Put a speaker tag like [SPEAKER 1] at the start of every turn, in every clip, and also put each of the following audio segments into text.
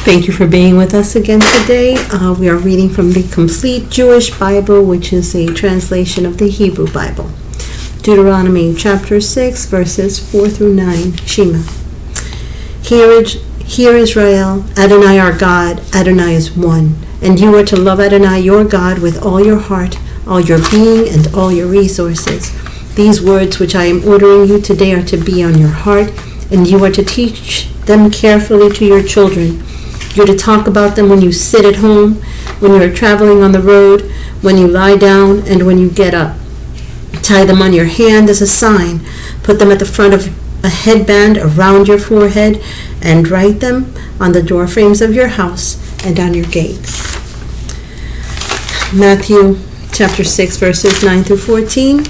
[SPEAKER 1] Thank you for being with us again today. We are reading from the Complete Jewish Bible, which is a translation of the Hebrew Bible. Deuteronomy chapter 6, verses 4 through 9. Shema. Hear Israel, Adonai our God, Adonai is one. And you are to love Adonai your God with all your heart, all your being, and all your resources. These words which I am ordering you today are to be on your heart, and you are to teach them carefully to your children. You're to talk about them when you sit at home, when you're traveling on the road, when you lie down, and when you get up. Tie them on your hand as a sign. Put them at the front of a headband around your forehead, and write them on the door frames of your house and on your gates. Matthew chapter 6, verses 9 through 14.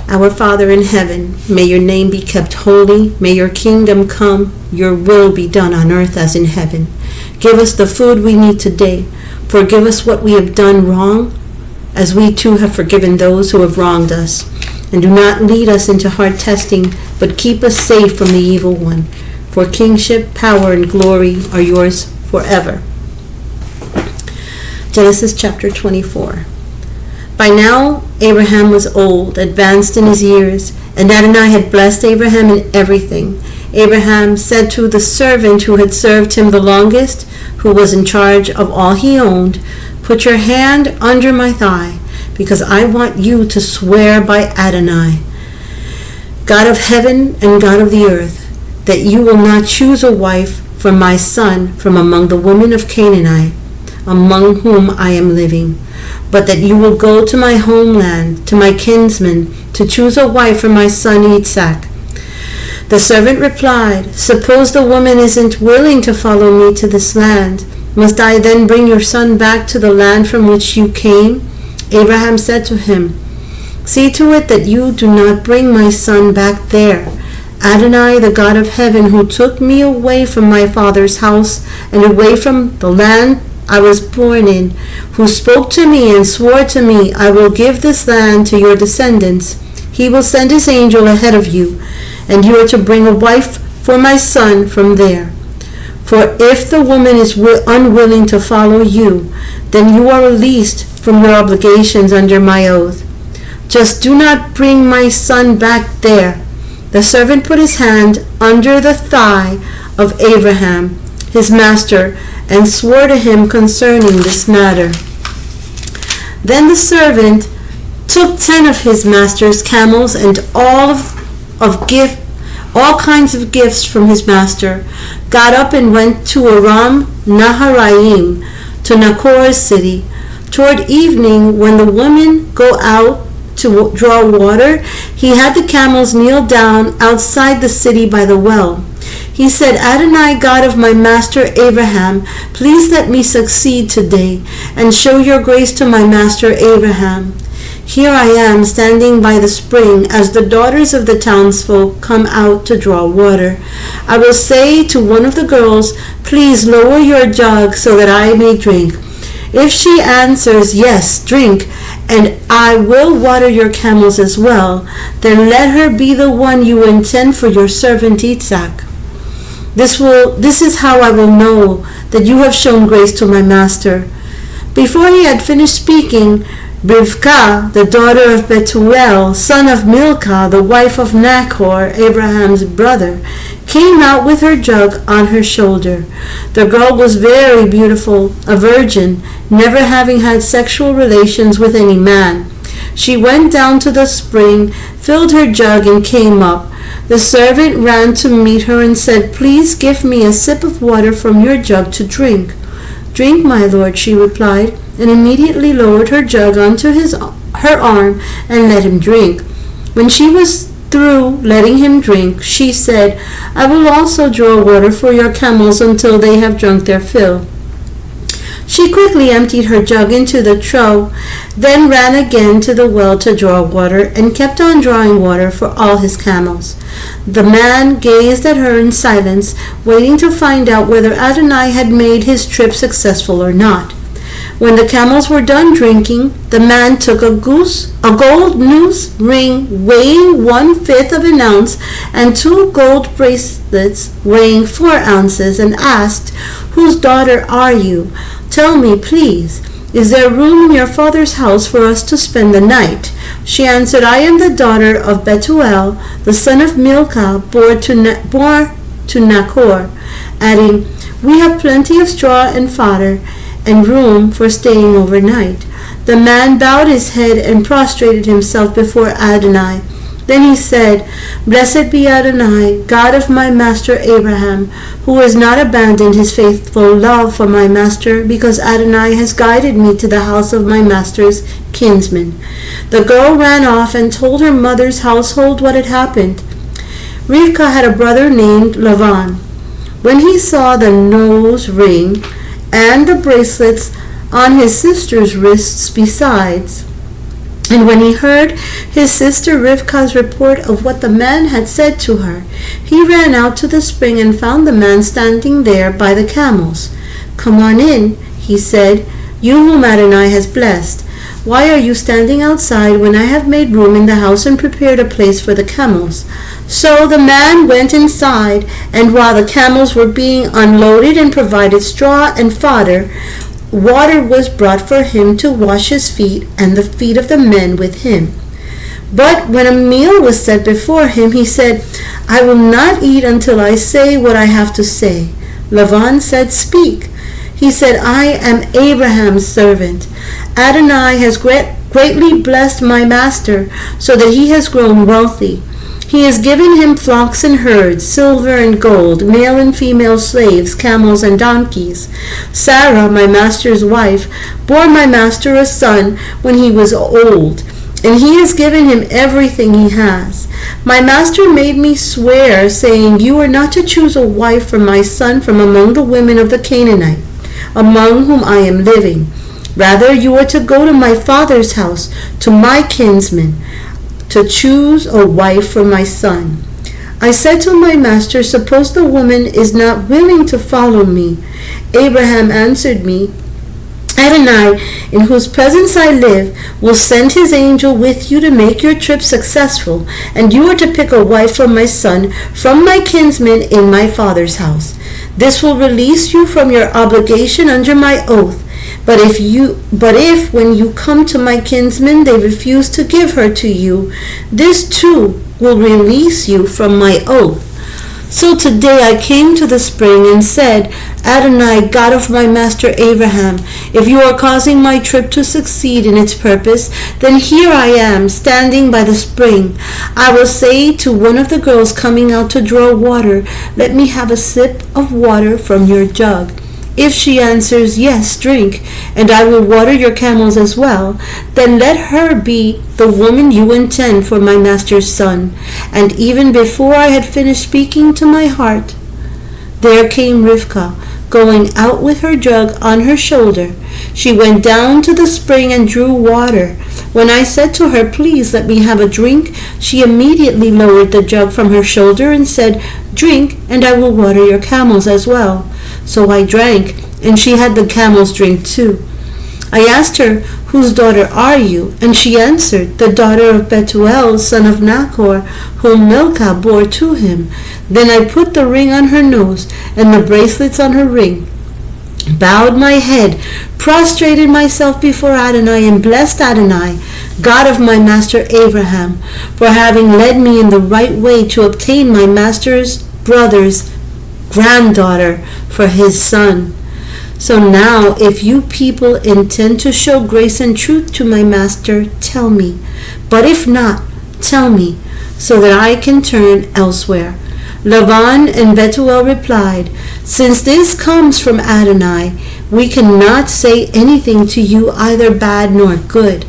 [SPEAKER 1] Our Father in heaven, may your name be kept holy. May your kingdom come. Your will be done on earth as in heaven. Give us the food we need today. Forgive us what we have done wrong, as we too have forgiven those who have wronged us. And do not lead us into hard testing, but keep us safe from the evil one. For kingship, power, and glory are yours forever. Genesis chapter 24. By now, Abraham was old, advanced in his years, and Adonai had blessed Abraham in everything. Abraham said to the servant who had served him the longest, who was in charge of all he owned, "Put your hand under my thigh, because I want you to swear by Adonai, God of heaven and God of the earth, that you will not choose a wife for my son from among the women of Canaan, among whom I am living, but that you will go to my homeland, to my kinsmen, to choose a wife for my son Isaac." The servant replied, "Suppose the woman isn't willing to follow me to this land. Must I then bring your son back to the land from which you came?" Abraham said to him, "See to it that you do not bring my son back there. Adonai, the God of heaven, who took me away from my father's house and away from the land I was born in, who spoke to me and swore to me, 'I will give this land to your descendants.' He will send his angel ahead of you, and you are to bring a wife for my son from there. For if the woman is unwilling to follow you, then you are released from your obligations under my oath. Just do not bring my son back there." The servant put his hand under the thigh of Abraham, his master, and swore to him concerning this matter. Then the servant took 10 of his master's camels and all kinds of gifts from his master, got up and went to Aram Naharaim, to Nachor's city. Toward evening, when the women go out to draw water, he had the camels kneel down outside the city by the well. He said, "Adonai, God of my master Abraham, please let me succeed today, and show your grace to my master Abraham. Here I am standing by the spring as the daughters of the townsfolk come out to draw water. I will say to one of the girls, 'Please lower your jug so that I may drink.' If she answers, 'Yes, drink, and I will water your camels as well,' then let her be the one you intend for your servant Isaac. This is how I will know that you have shown grace to my master." Before he had finished speaking, Rivkah, the daughter of Bethuel, son of Milcah, the wife of Nachor, Abraham's brother, came out with her jug on her shoulder. The girl was very beautiful, a virgin, never having had sexual relations with any man. She went down to the spring, filled her jug, and came up. The servant ran to meet her and said, "Please give me a sip of water from your jug to drink." "Drink, my lord," she replied, and immediately lowered her jug onto her arm and let him drink. When she was through letting him drink, she said, "I will also draw water for your camels until they have drunk their fill." She quickly emptied her jug into the trough, then ran again to the well to draw water, and kept on drawing water for all his camels. The man gazed at her in silence, waiting to find out whether Adonai had made his trip successful or not. When the camels were done drinking, the man took a gold noose ring weighing 1/5 of an ounce and 2 gold bracelets weighing 4 ounces and asked, "Whose daughter are you? Tell me, please. Is there room in your father's house for us to spend the night?" She answered, "I am the daughter of Betuel, the son of Milcah, born to Nachor," adding, "We have plenty of straw and fodder and room for staying overnight." The man bowed his head and prostrated himself before Adonai. Then he said, "Blessed be Adonai, God of my master Abraham, who has not abandoned his faithful love for my master, because Adonai has guided me to the house of my master's kinsman." The girl ran off and told her mother's household what had happened. Rivkah had a brother named Lavan. When he saw the nose ring and the bracelets on his sister's wrists besides, and when he heard his sister Rivkah's report of what the man had said to her, he ran out to the spring and found the man standing there by the camels. "Come on in," he said, "you whom Adonai has blessed. Why are you standing outside when I have made room in the house and prepared a place for the camels?" So the man went inside, and while the camels were being unloaded and provided straw and fodder, water was brought for him to wash his feet and the feet of the men with him. But when a meal was set before him, he said, "I will not eat until I say what I have to say." Lavan said, "Speak." He said, "I am Abraham's servant. Adonai has greatly blessed my master, so that he has grown wealthy. He has given him flocks and herds, silver and gold, male and female slaves, camels and donkeys. Sarah, my master's wife, bore my master a son when he was old, and he has given him everything he has. My master made me swear, saying, 'You are not to choose a wife for my son from among the women of the Canaanite, among whom I am living. Rather, you are to go to my father's house, to my kinsman, to choose a wife for my son.' I said to my master, 'Suppose the woman is not willing to follow me?' Abraham answered me, 'Adonai, in whose presence I live, will send his angel with you to make your trip successful, and you are to pick a wife for my son from my kinsmen in my father's house. This will release you from your obligation under my oath. But if when you come to my kinsmen they refuse to give her to you, this too will release you from my oath.' So today I came to the spring and said, 'Adonai, God of my master Abraham, if you are causing my trip to succeed in its purpose, then here I am, standing by the spring. I will say to one of the girls coming out to draw water, "Let me have a sip of water from your jug." If she answers, "Yes, drink, and I will water your camels as well," then let her be the woman you intend for my master's son." And even before I had finished speaking to my heart, there came Rivkah, going out with her jug on her shoulder. She went down to the spring and drew water. When I said to her, "Please let me have a drink," she immediately lowered the jug from her shoulder and said, "Drink, and I will water your camels as well." So I drank, and she had the camels drink too. I asked her, "Whose daughter are you?" And she answered, "The daughter of Betuel, son of Nachor, whom Milcah bore to him." Then I put the ring on her nose and the bracelets on her ring, bowed my head, prostrated myself before Adonai, and blessed Adonai, God of my master Abraham, for having led me in the right way to obtain my master's brother's granddaughter for his son. So now, if you people intend to show grace and truth to my master, tell me. But if not, tell me, so that I can turn elsewhere." Lavan and Betuel replied, "Since this comes from Adonai, we cannot say anything to you, either bad nor good.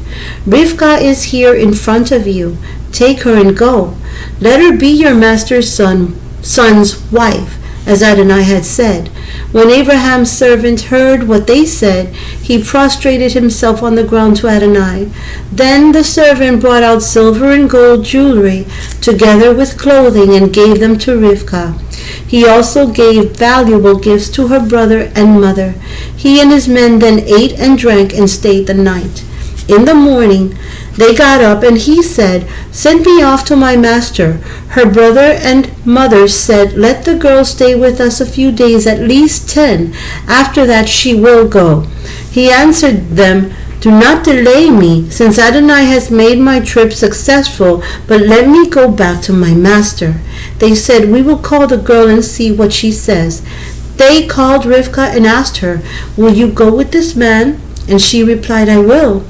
[SPEAKER 1] Rivkah is here in front of you. Take her and go. Let her be your master's son's wife. as Adonai had said. When Abraham's servant heard what they said, he prostrated himself on the ground to Adonai. Then the servant brought out silver and gold jewelry, together with clothing, and gave them to Rivkah. He also gave valuable gifts to her brother and mother. He and his men then ate and drank and stayed the night. In the morning they got up, and he said, "Send me off to my master." Her brother and mother said, "Let the girl stay with us a few days, at least 10. After that she will go." He answered them, "Do not delay me, since Adonai has made my trip successful, but let me go back to my master." They said, "We will call the girl and see what she says." They called Rivkah and asked her, "Will you go with this man?" And she replied, "I will."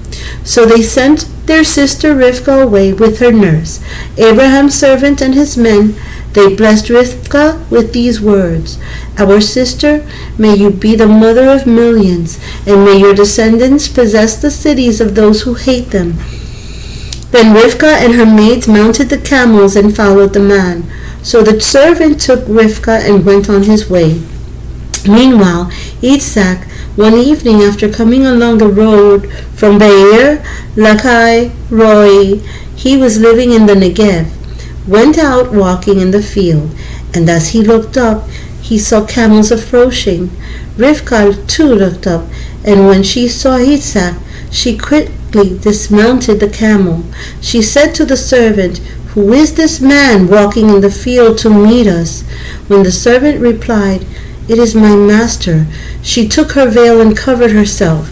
[SPEAKER 1] So they sent their sister Rivkah away with her nurse, Abraham's servant and his men. They blessed Rivkah with these words, "Our sister, may you be the mother of millions, and may your descendants possess the cities of those who hate them." Then Rivkah and her maids mounted the camels and followed the man. So the servant took Rivkah and went on his way. Meanwhile, Yitzhak, one evening after coming along the road from Be'er Lakai Roi, he was living in the Negev, went out walking in the field, and as he looked up, he saw camels approaching. Rivkah too looked up, and when she saw Yitzhak, she quickly dismounted the camel. She said to the servant, "Who is this man walking in the field to meet us?" When the servant replied, "It is my master," she took her veil and covered herself.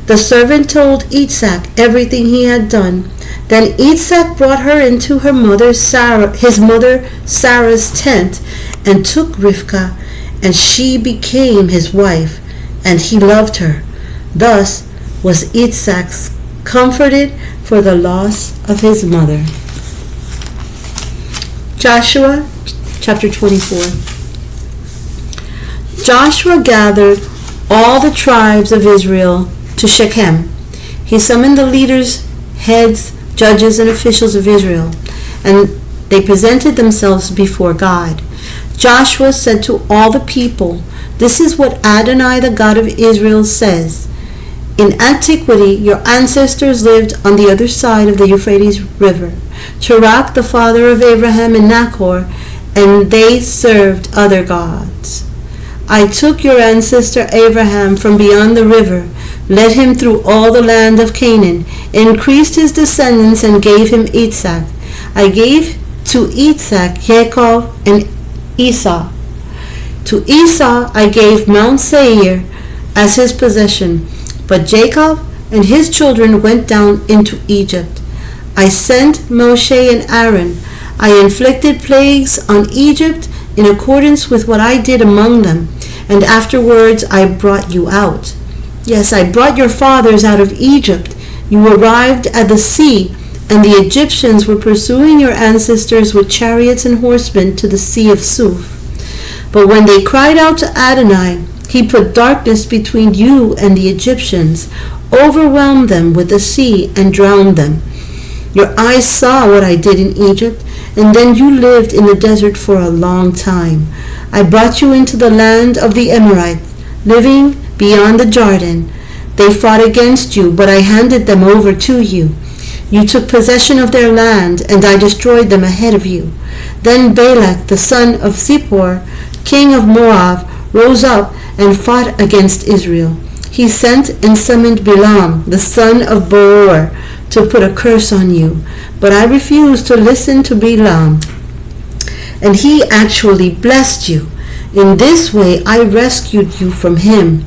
[SPEAKER 1] The servant told Yitzhak everything he had done. Then Yitzhak brought her into his mother Sarah's tent, and took Rivkah, and she became his wife, and he loved her. Thus was Yitzhak comforted for the loss of his mother. Joshua chapter 24. Joshua gathered all the tribes of Israel to Shechem. He summoned the leaders, heads, judges, and officials of Israel, and they presented themselves before God. Joshua said to all the people, "This is what Adonai, the God of Israel, says. In antiquity, your ancestors lived on the other side of the Euphrates River, Terach, the father of Abraham and Nahor, and they served other gods. I took your ancestor Abraham from beyond the river, led him through all the land of Canaan, increased his descendants, and gave him Yitzhak. I gave to Yitzhak Yaakov and Esau. To Esau I gave Mount Seir as his possession, but Jacob and his children went down into Egypt. I sent Moshe and Aaron. I inflicted plagues on Egypt in accordance with what I did among them, and afterwards I brought you out. Yes, I brought your fathers out of Egypt. You arrived at the sea, and the Egyptians were pursuing your ancestors with chariots and horsemen to the sea of Suf. But when they cried out to Adonai, he put darkness between you and the Egyptians, overwhelmed them with the sea, and drowned them. Your eyes saw what I did in Egypt, and then you lived in the desert for a long time. I brought you into the land of the Amorites, living beyond the Jordan. They fought against you, but I handed them over to you. You took possession of their land, and I destroyed them ahead of you. Then Balak, the son of Zippor, king of Moab, rose up and fought against Israel. He sent and summoned Balaam, the son of Beor, to put a curse on you. But I refused to listen to Balaam, and he actually blessed you. In this way I rescued you from him.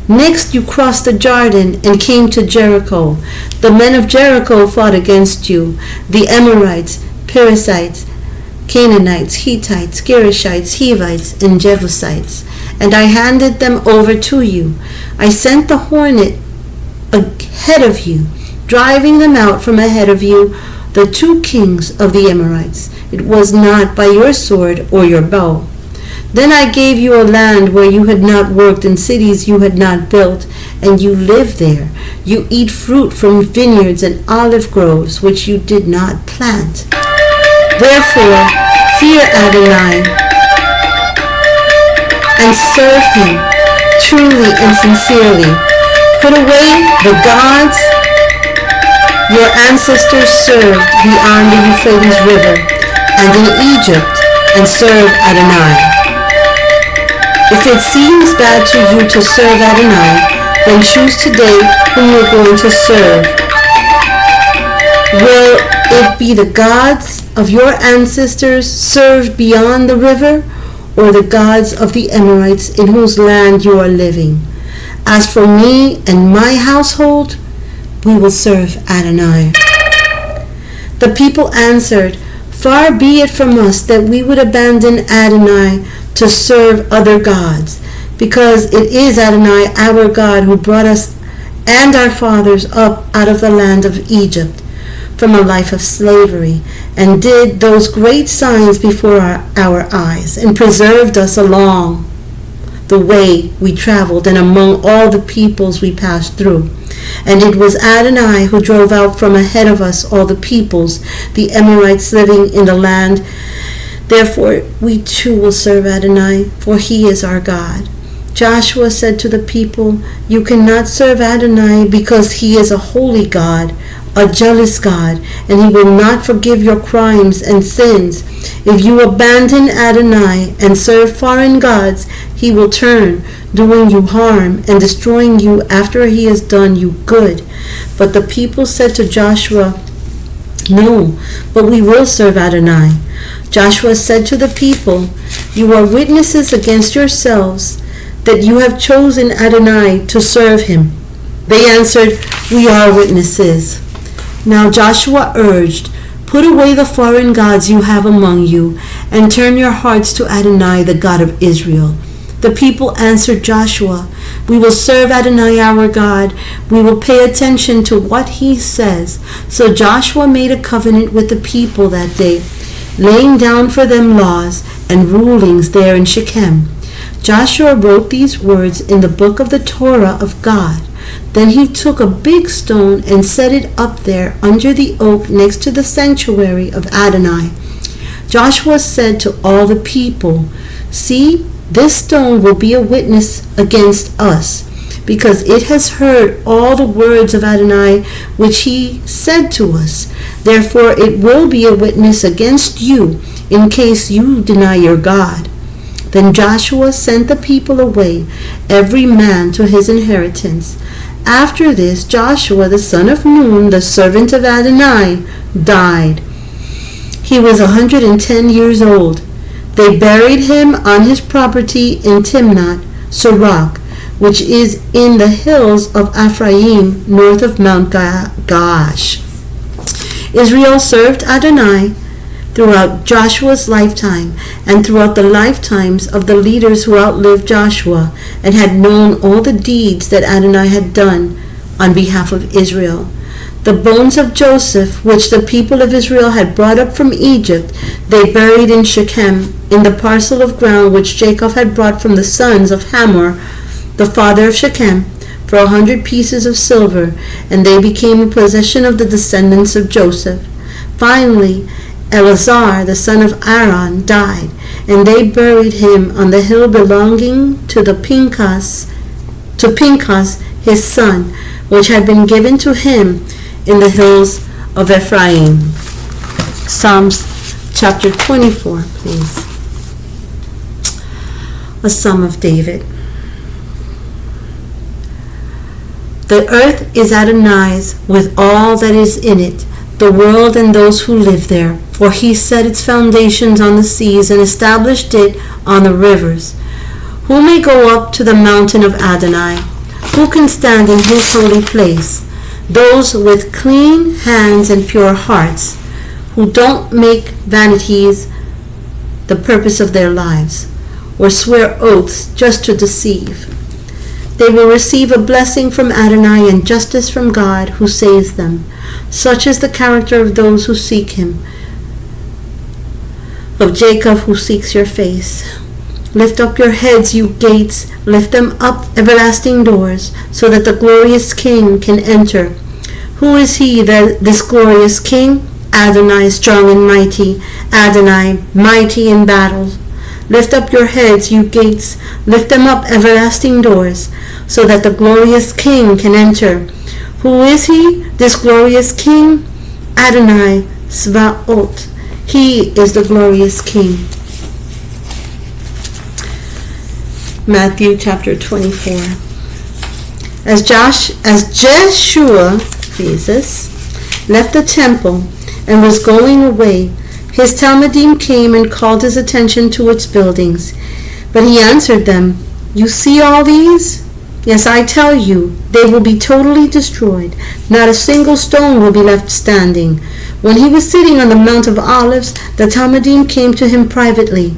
[SPEAKER 1] Next you crossed the Jordan and came to Jericho. The men of Jericho fought against you, the Amorites, Perizzites, Canaanites, Hittites, Girgashites, Hivites, and Jebusites, and I handed them over to you. I sent the hornet ahead of you, driving them out from ahead of you, the two kings of the Amorites. It was not by your sword or your bow. Then I gave you a land where you had not worked, and cities you had not built, and you live there. You eat fruit from vineyards and olive groves which you did not plant. Therefore, fear Adonai and serve him truly and sincerely. Put away the gods your ancestors served beyond the Euphrates River and in Egypt, and serve Adonai. If it seems bad to you to serve Adonai, then choose today whom you're going to serve. Will it be the gods of your ancestors served beyond the river, or the gods of the Amorites in whose land you are living? As for me and my household, we will serve Adonai. The people answered, Far be it from us that we would abandon Adonai to serve other gods, because it is Adonai our God who brought us and our fathers up out of the land of Egypt from a life of slavery, and did those great signs before our eyes, and preserved us along the way we traveled and among all the peoples we passed through. And it was Adonai who drove out from ahead of us all the peoples, the Amorites living in the land. Therefore we too will serve Adonai, for he is our God. Joshua said to the people, You cannot serve Adonai, because he is a holy God, a jealous God, and he will not forgive your crimes and sins. If you abandon Adonai and serve foreign gods, he will turn, doing you harm and destroying you after he has done you good. But the people said to Joshua, No, but we will serve Adonai. Joshua said to the people, You are witnesses against yourselves that you have chosen Adonai to serve him. They answered, We are witnesses. Now Joshua urged, Put away the foreign gods you have among you, and turn your hearts to Adonai, the God of Israel. The people answered Joshua, We will serve Adonai our God. We will pay attention to what he says. So Joshua made a covenant with the people that day, laying down for them laws and rulings there in Shechem. Joshua wrote these words in the book of the Torah of God. Then he took a big stone and set it up there under the oak next to the sanctuary of Adonai. Joshua said to all the people, See, this stone will be a witness against us, because it has heard all the words of Adonai which he said to us. Therefore it will be a witness against you, in case you deny your God. Then Joshua sent the people away, every man to his inheritance. After this, Joshua the son of Nun, the servant of Adonai, died. He was 110 years old. They buried him on his property in Timnath Serach, which is in the hills of Ephraim, north of Mount Gaash. Israel served Adonai throughout Joshua's lifetime and throughout the lifetimes of the leaders who outlived Joshua and had known all the deeds that Adonai had done on behalf of Israel. The bones of Joseph, which the people of Israel had brought up from Egypt, they buried in Shechem, in the parcel of ground which Jacob had brought from the sons of Hamor, the father of Shechem, for 100 pieces of silver, and they became a possession of the descendants of Joseph. Finally, Eleazar, the son of Aaron, died, and they buried him on the hill belonging to Pinchas, his son, which had been given to him in the hills of Ephraim. Psalms chapter 24, please. A Psalm of David. The earth is Adonai's with all that is in it, the world and those who live there. For he set its foundations on the seas and established it on the rivers. Who may go up to the mountain of Adonai? Who can stand in his holy place? Those with clean hands and pure hearts, who don't make vanities the purpose of their lives, or swear oaths just to deceive. They will receive a blessing from Adonai and justice from God who saves them. Such is the character of those who seek him, of Jacob who seeks your face. Lift up your heads, you gates, lift them up, everlasting doors, so that the glorious King can enter. Who is he, this glorious King? Adonai, strong and mighty, Adonai, mighty in battle. Lift up your heads, you gates. Lift them up, everlasting doors, so that the glorious King can enter. Who is he, this glorious King? Adonai Svaot. He is the glorious King. Matthew chapter 24. As Jeshua, Jesus, left the temple and was going away, his Talmidim came and called his attention to its buildings. But he answered them, "You see all these? Yes, I tell you, they will be totally destroyed. Not a single stone will be left standing." When he was sitting on the Mount of Olives, the Talmidim came to him privately.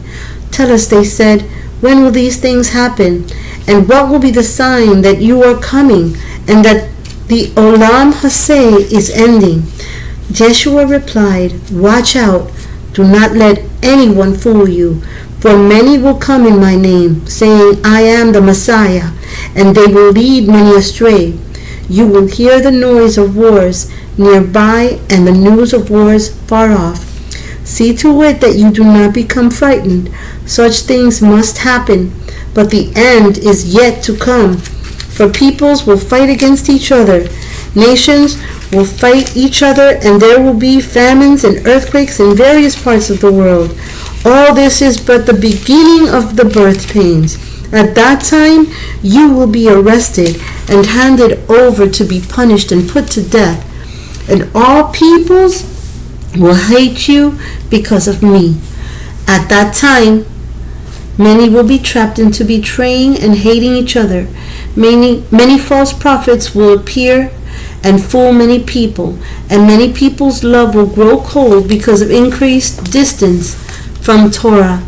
[SPEAKER 1] "Tell us," they said, "when will these things happen? And what will be the sign that you are coming and that the Olam Haseh is ending?" Jeshua replied, "Watch out. Do not let anyone fool you. For many will come in my name, saying, 'I am the Messiah,' and they will lead many astray. You will hear the noise of wars nearby and the news of wars far off. See to it that you do not become frightened. Such things must happen, but the end is yet to come. For peoples will fight against each other. Nations will fight each other, and there will be famines and earthquakes in various parts of the world. All this is but the beginning of the birth pains. At that time you will be arrested and handed over to be punished and put to death. And all peoples will hate you because of me. At that time many will be trapped into betraying and hating each other. Many false prophets will appear and fool many people, and many people's love will grow cold because of increased distance from Torah.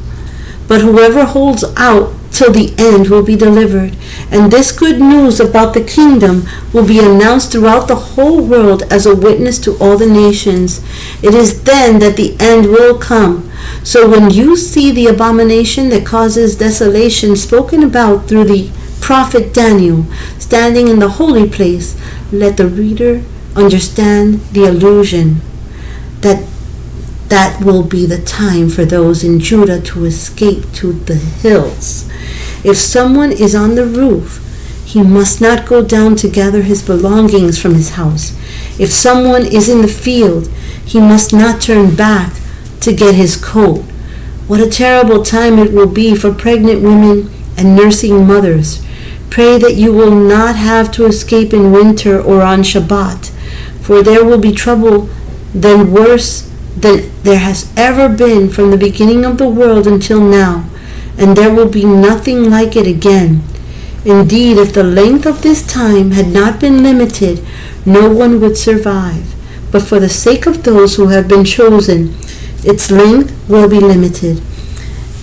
[SPEAKER 1] But whoever holds out till the end will be delivered, and this good news about the kingdom will be announced throughout the whole world as a witness to all the nations. It is then that the end will come. So when you see the abomination that causes desolation spoken about through the prophet Daniel standing in the holy place, let the reader understand the allusion that will be the time for those in Judah to escape to the hills. If someone is on the roof, he must not go down to gather his belongings from his house. If someone is in the field, he must not turn back to get his coat. What a terrible time it will be for pregnant women and nursing mothers. Pray that you will not have to escape in winter or on Shabbat, for there will be trouble then worse than there has ever been from the beginning of the world until now, and there will be nothing like it again. Indeed, if the length of this time had not been limited, no one would survive. But for the sake of those who have been chosen, its length will be limited.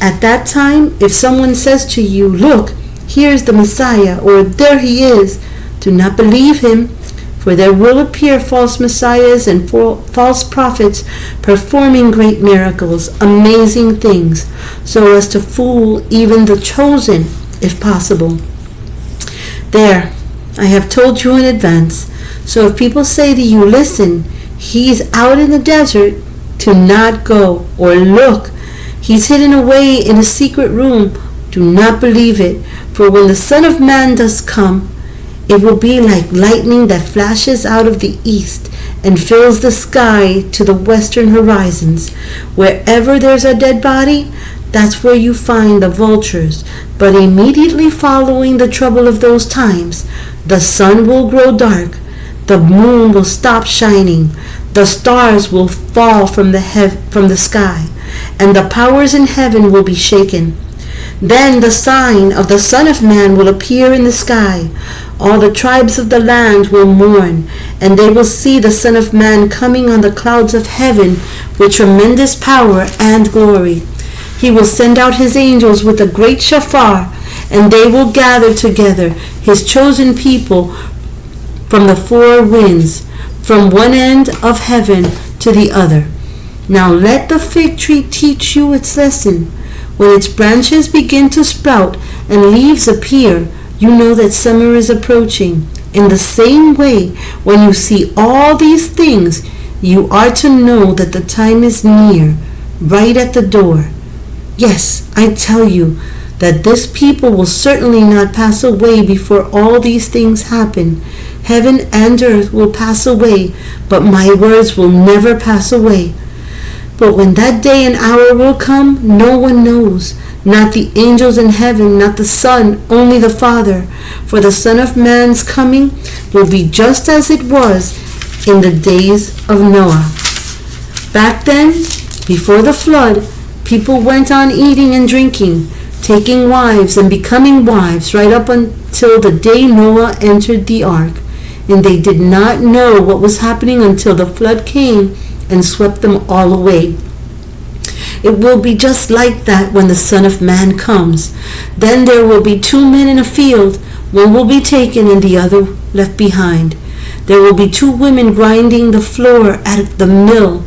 [SPEAKER 1] At that time, if someone says to you, 'Look, here is the Messiah,' or 'There he is,' do not believe him, for there will appear false messiahs and false prophets performing great miracles, amazing things, so as to fool even the chosen, if possible. There, I have told you in advance. So if people say to you, 'Listen, he's out in the desert,' do not go, or 'Look, he's hidden away in a secret room,' do not believe it. For when the Son of Man does come, it will be like lightning that flashes out of the east and fills the sky to the western horizons. Wherever there's a dead body, that's where you find the vultures. But immediately following the trouble of those times, the sun will grow dark, the moon will stop shining, the stars will fall from the sky, and the powers in heaven will be shaken. Then the sign of the Son of Man will appear in the sky. All the tribes of the land will mourn, and they will see the Son of Man coming on the clouds of heaven with tremendous power and glory. He will send out his angels with a great shofar, and they will gather together his chosen people from the four winds, from one end of heaven to the other. Now let the fig tree teach you its lesson. When its branches begin to sprout and leaves appear, you know that summer is approaching. In the same way, when you see all these things, you are to know that the time is near, right at the door. Yes, I tell you that this people will certainly not pass away before all these things happen. Heaven and earth will pass away, but my words will never pass away. But when that day and hour will come, no one knows, not the angels in heaven, not the Son, only the Father. For the Son of Man's coming will be just as it was in the days of Noah. Back then, before the flood, people went on eating and drinking, taking wives and becoming wives right up until the day Noah entered the ark. And they did not know what was happening until the flood came and swept them all away. It will be just like that when the Son of Man comes. Then there will be two men in a field. One will be taken and the other left behind. There will be two women grinding the floor at the mill.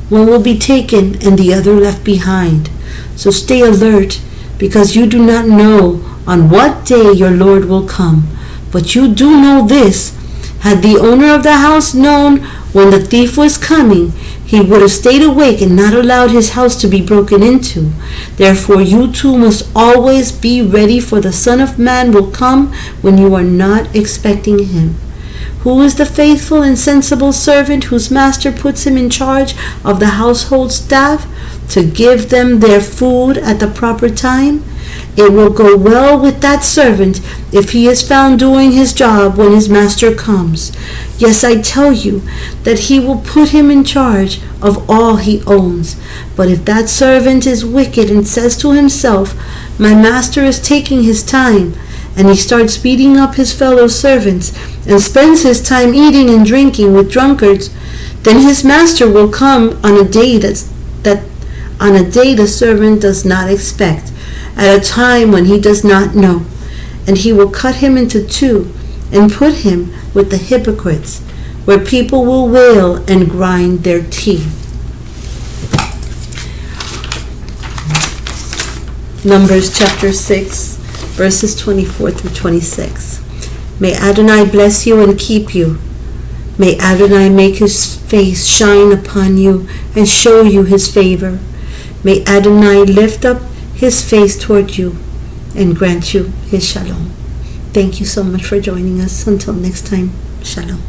[SPEAKER 1] One will be taken and the other left behind. So stay alert, because you do not know on what day your Lord will come. But you do know this: had the owner of the house known when the thief was coming, he would have stayed awake and not allowed his house to be broken into. Therefore you too must always be ready, for the Son of Man will come when you are not expecting him. Who is the faithful and sensible servant whose master puts him in charge of the household staff to give them their food at the proper time? It will go well with that servant if he is found doing his job when his master comes. Yes, I tell you that he will put him in charge of all he owns. But if that servant is wicked and says to himself, "My master is taking his time," and he starts beating up his fellow servants and spends his time eating and drinking with drunkards, then his master will come on a day the servant does not expect, at a time when he does not know, and he will cut him into two and put him with the hypocrites, where people will wail and grind their teeth. Numbers chapter 6, verses 24 through 26. May Adonai bless you and keep you. May Adonai make his face shine upon you and show you his favor. May Adonai lift up his face toward you and grant you his shalom. Thank you so much for joining us. Until next time, shalom.